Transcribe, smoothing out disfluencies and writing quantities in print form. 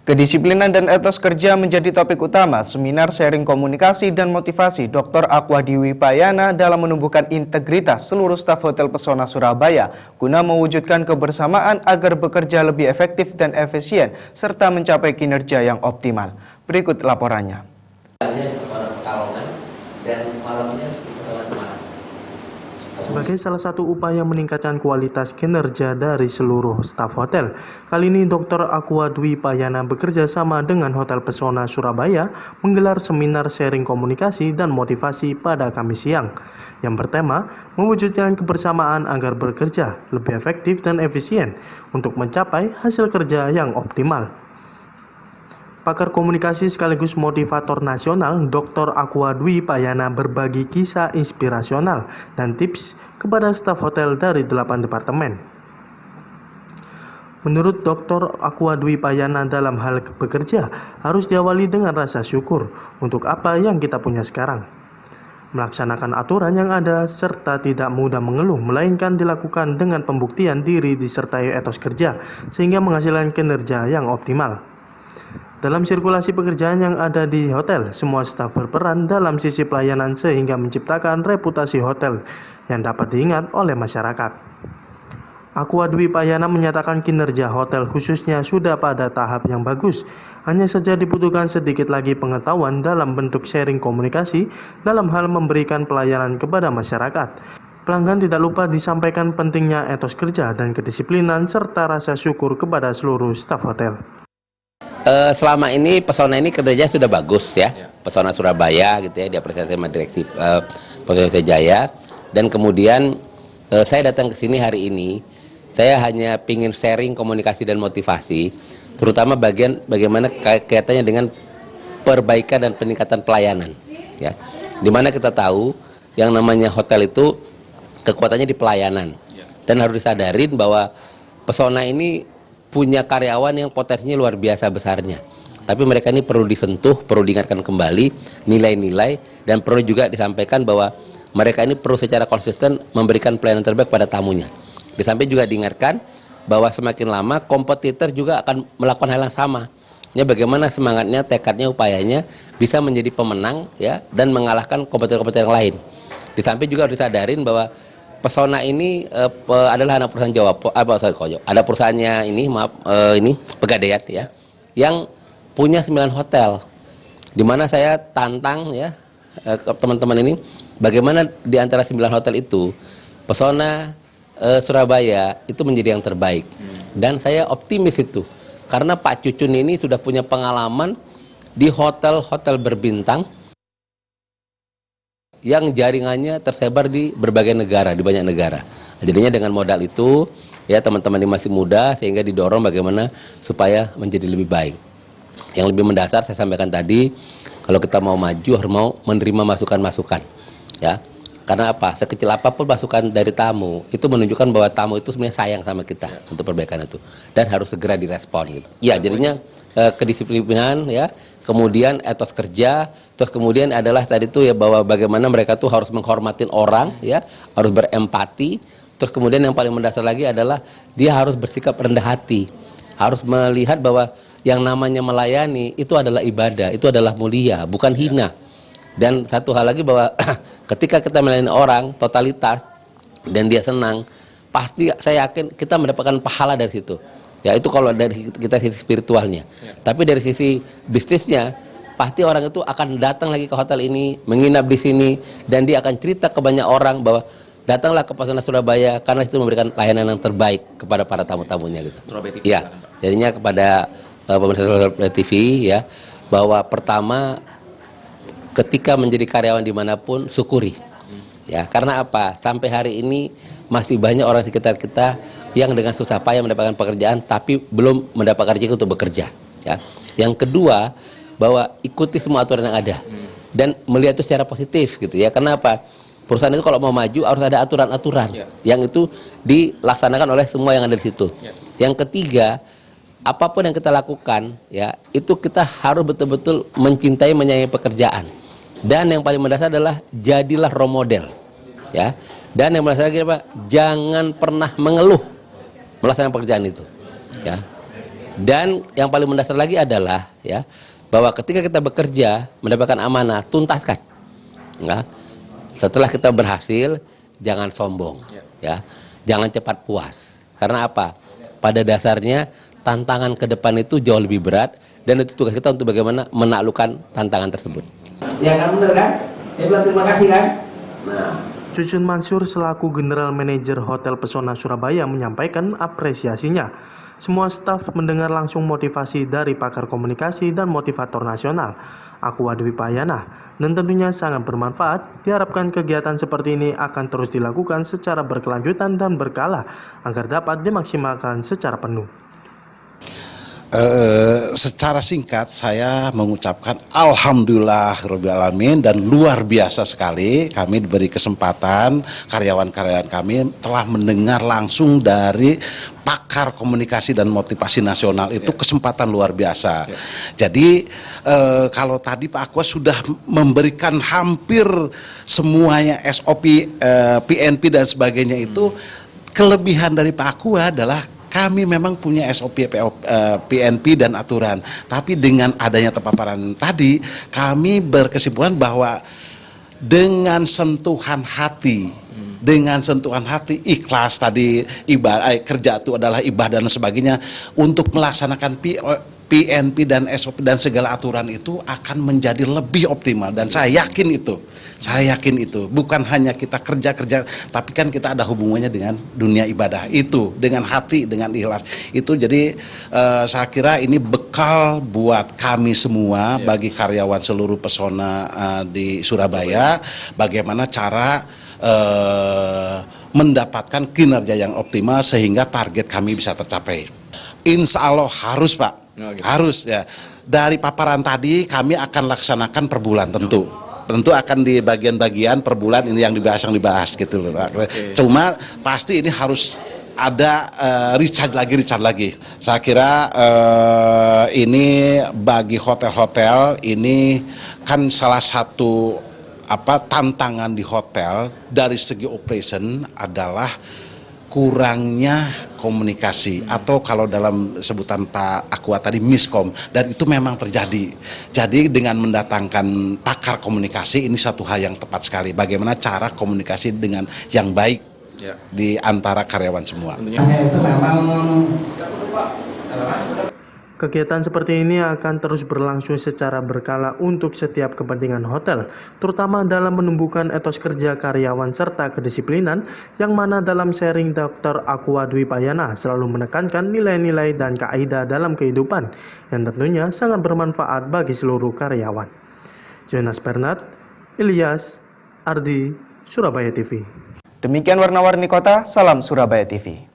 Kedisiplinan dan etos kerja menjadi topik utama seminar sharing komunikasi dan motivasi Dr. Aqua Dwi Payana dalam menumbuhkan integritas seluruh staf Hotel Pesona Surabaya guna mewujudkan kebersamaan agar bekerja lebih efektif dan efisien serta mencapai kinerja yang optimal. Berikut laporannya. Sebagai salah satu upaya meningkatkan kualitas kinerja dari seluruh staf hotel, kali ini Dr. Aqua Dwi Payana bekerja sama dengan Hotel Pesona Surabaya menggelar seminar sharing komunikasi dan motivasi pada Kamis siang yang bertema mewujudkan kebersamaan agar bekerja lebih efektif dan efisien untuk mencapai hasil kerja yang optimal. Pakar komunikasi sekaligus motivator nasional Dr. Aqua Dwi Payana berbagi kisah inspirasional dan tips kepada staf hotel dari 8 departemen. Menurut Dr. Aqua Dwi Payana, dalam hal bekerja harus diawali dengan rasa syukur untuk apa yang kita punya sekarang. Melaksanakan aturan yang ada serta tidak mudah mengeluh, melainkan dilakukan dengan pembuktian diri disertai etos kerja sehingga menghasilkan kinerja yang optimal. Dalam sirkulasi pekerjaan yang ada di hotel, semua staf berperan dalam sisi pelayanan sehingga menciptakan reputasi hotel yang dapat diingat oleh masyarakat. Aqua Dwi Payana menyatakan kinerja hotel khususnya sudah pada tahap yang bagus. Hanya saja dibutuhkan sedikit lagi pengetahuan dalam bentuk sharing komunikasi dalam hal memberikan pelayanan kepada masyarakat. Pelanggan tidak lupa disampaikan pentingnya etos kerja dan kedisiplinan serta rasa syukur kepada seluruh staf hotel. Selama ini Pesona ini kerjanya sudah bagus ya, Pesona Surabaya gitu ya, diapresiasi sama direksi Pesona Jaya. Dan kemudian saya datang ke sini hari ini, saya hanya ingin sharing komunikasi dan motivasi, terutama bagaimana kaitannya dengan perbaikan dan peningkatan pelayanan ya. Dimana kita tahu yang namanya hotel itu kekuatannya di pelayanan, dan harus disadarin bahwa Pesona ini punya karyawan yang potensinya luar biasa besarnya. Tapi mereka ini perlu disentuh, perlu diingatkan kembali nilai-nilai, dan perlu juga disampaikan bahwa mereka ini perlu secara konsisten memberikan pelayanan terbaik pada tamunya. Di samping juga diingatkan bahwa semakin lama kompetitor juga akan melakukan hal yang sama. Ya, bagaimana semangatnya, tekadnya, upayanya bisa menjadi pemenang ya, dan mengalahkan kompetitor-kompetitor yang lain. Di samping juga harus disadarin bahwa Pesona ini adalah anak perusahaan ada perusahaannya ini ini Pegadaian ya, yang punya 9 hotel, di mana saya tantang ya teman-teman ini bagaimana di antara 9 hotel itu Pesona Surabaya itu menjadi yang terbaik. Dan saya optimis itu karena Pak Cucun ini sudah punya pengalaman di hotel-hotel berbintang yang jaringannya tersebar di berbagai negara, di banyak negara. Jadinya dengan modal itu, ya teman-teman ini masih muda, sehingga didorong bagaimana supaya menjadi lebih baik. Yang lebih mendasar saya sampaikan tadi, kalau kita mau maju harus mau menerima masukan-masukan, ya. Karena apa? Sekecil apapun masukan dari tamu, itu menunjukkan bahwa tamu itu sebenarnya sayang sama kita untuk perbaikan itu, dan harus segera direspon. Gitu. Ya, jadinya kedisiplinan ya, kemudian etos kerja, terus kemudian adalah tadi itu ya bahwa bagaimana mereka tuh harus menghormatin orang ya, harus berempati, terus kemudian yang paling mendasar lagi adalah dia harus bersikap rendah hati, harus melihat bahwa yang namanya melayani itu adalah ibadah, itu adalah mulia, bukan hina. Dan satu hal lagi bahwa ketika kita melayani orang totalitas dan dia senang, pasti saya yakin kita mendapatkan pahala dari situ. Ya, itu kalau dari kita sisi spiritualnya. Tapi dari sisi bisnisnya, pasti orang itu akan datang lagi ke hotel ini, menginap di sini, dan dia akan cerita ke banyak orang bahwa datanglah ke Pesona Surabaya karena itu memberikan layanan yang terbaik kepada para tamu-tamunya gitu. Ya, jadinya kepada pemirsa Surabaya TV ya, bahwa pertama ketika menjadi karyawan dimanapun syukuri. Ya, karena apa? Sampai hari ini masih banyak orang sekitar kita yang dengan susah payah mendapatkan pekerjaan tapi belum mendapatkan rezeki untuk bekerja. Ya. Yang kedua, bahwa ikuti semua aturan yang ada dan melihat itu secara positif gitu ya. Kenapa? Perusahaan itu kalau mau maju harus ada aturan-aturan yang itu dilaksanakan oleh semua yang ada di situ. Yang ketiga, apapun yang kita lakukan ya, itu kita harus betul-betul mencintai, menyayangi pekerjaan. Dan yang paling mendasar adalah jadilah role model. Ya. Dan yang mendasar lagi apa? Jangan pernah mengeluh melaksanakan pekerjaan itu. Ya. Dan yang paling mendasar lagi adalah ya bahwa ketika kita bekerja mendapatkan amanah, tuntaskan. Ya. Setelah kita berhasil, jangan sombong, ya, jangan cepat puas. Karena apa? Pada dasarnya tantangan ke depan itu jauh lebih berat dan itu tugas kita untuk bagaimana menaklukkan tantangan tersebut. Ya kan benar kan? Saya bilang terima kasih kan? Nah. Cucun Mansur selaku General Manager Hotel Pesona Surabaya menyampaikan apresiasinya. Semua staf mendengar langsung motivasi dari pakar komunikasi dan motivator nasional, Aqua Dwi Payana, dan tentunya sangat bermanfaat. Diharapkan kegiatan seperti ini akan terus dilakukan secara berkelanjutan dan berkala agar dapat dimaksimalkan secara penuh. Secara singkat saya mengucapkan alhamdulillah alamin dan luar biasa sekali kami diberi kesempatan, karyawan-karyawan kami telah mendengar langsung dari pakar komunikasi dan motivasi nasional itu kesempatan luar biasa. Jadi kalau tadi Pak Aqua sudah memberikan hampir semuanya SOP, PNP dan sebagainya itu, kelebihan dari Pak Aqua adalah kami memang punya SOP, PNP dan aturan. Tapi dengan adanya paparan tadi, kami berkesimpulan bahwa dengan sentuhan hati, ikhlas tadi, kerja itu adalah ibadah dan sebagainya, untuk melaksanakan PNP dan SOP dan segala aturan itu akan menjadi lebih optimal. Dan saya yakin itu bukan hanya kita kerja, tapi kan kita ada hubungannya dengan dunia ibadah itu, dengan hati, dengan ikhlas itu. Jadi saya kira ini bekal buat kami semua, bagi karyawan seluruh Pesona di Surabaya, bagaimana cara mendapatkan kinerja yang optimal sehingga target kami bisa tercapai. Insya Allah harus, Pak, harus ya. Dari paparan tadi kami akan laksanakan per bulan tentu akan di bagian-bagian per bulan ini yang dibahas gitu loh, Pak. Cuma pasti ini harus ada recharge lagi. Saya kira ini bagi hotel-hotel ini kan salah satu tantangan di hotel dari segi operation adalah kurangnya komunikasi, atau kalau dalam sebutan Pak Aqua tadi miskom, dan itu memang terjadi. Jadi dengan mendatangkan pakar komunikasi ini satu hal yang tepat sekali. Bagaimana cara komunikasi dengan yang baik di antara karyawan semua. Itu memang Kegiatan seperti ini akan terus berlangsung secara berkala untuk setiap kepentingan hotel, terutama dalam menumbuhkan etos kerja karyawan serta kedisiplinan, yang mana dalam sharing Dr. Aqua Dwi Payana selalu menekankan nilai-nilai dan kaidah dalam kehidupan yang tentunya sangat bermanfaat bagi seluruh karyawan. Jonas Bernard, Ilyas, Ardi, Surabaya TV. Demikian warna-warni kota, salam Surabaya TV.